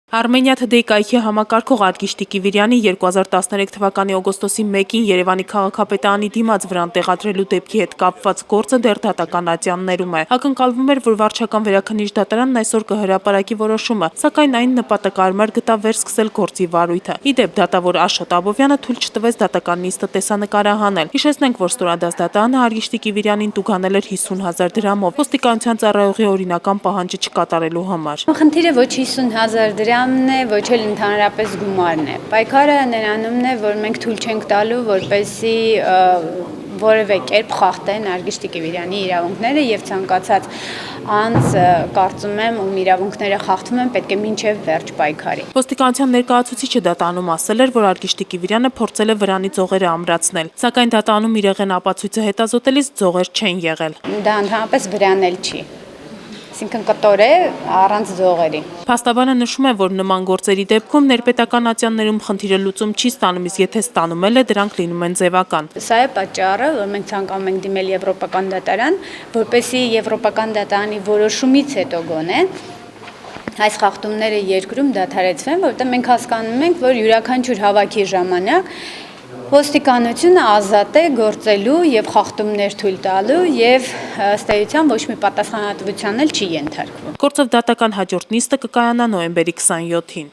Արմենիա Today կայքի համակարգող Արգիշտի Կիվիրյանի 2013 թվականի օգոստոսի 1-ին Երևանի քաղաքապետարանի դիմաց վրան տեղադրելու դեպքի հետ կապված գործը դեռ դատական ատյաններում է։ Ակնկալվում էր, որ վարչական վերաքննիչ դատարանն այսօր կհրապարակի որոշումը, սակայն այն նպատակարար գտավ վերսկսել գործի վարույթը։ Ի դեպ, դատավոր Աշոտ Աբովյանը թույլ չտվեց դատական նիստը տեսանկարահանել։ Հիշեցնենք, որ ստորադաս դատարանը Արգիշտի Կիվիրյանին տուգանել էր 50,000 դրամով ոստիկանության ծառայողի օրինական պահանջը չկատարելու համար։ Խնդիրը ոչ 50,000 դրամն է, ոչ էլ ընդհանրապես գումարն է։ Պայքարը նրանումն է, որ մենք թույլ չենք տալու, որպեսզի որևէ կերպ խախտեն Արգիշտի Կիվիրյանի իրավունքները եւ ցանկացած անձ կարծում եմ, ում իրավունքները խախտվում են, պետք է մինչեւ վերջ պայքարի։ Ոստիկանության ներկայացուցիչը դատանում ասել էր, որ Արգիշտի Կիվիրյանը փորձել է վրանի ձողերը ամրացնել, սակայն դատանում իրեղեն ապացույցը հետազոտելիս ձողեր չեն եղել։ Դա ընդհանրապես վրանել չի։ Այսինքն կտոր է առանց ձողերի։ Փաստաբանը նշում է, որ նման գործերի դեպքում ներպետական ատյաններում խնդիրը լուծում չի ստանում, իսկ եթե ստանումել է, դրանք լինում են ձևական։ Սա է պատճառը, որ մենք ցանկանում ենք դիմել Եվրոպական դատարան, որպեսզի Եվրոպական դատարանի որոշումից հետո գոնե այս խախտումները երկրում դադարեցվեն, որովհետև մենք հասկանում ենք, որ յուրաքանչյուր հավաքի ժամանակ ոստիկանությունը ազատ է գործելու եւ խախտումներ թույլ տալու եւ ըստ էության ոչ մի պատասխանատվության էլ չի ենթարկվում։ Գործով դատական հաջորդ նիստը կկայանա նոյեմբերի 27-ին։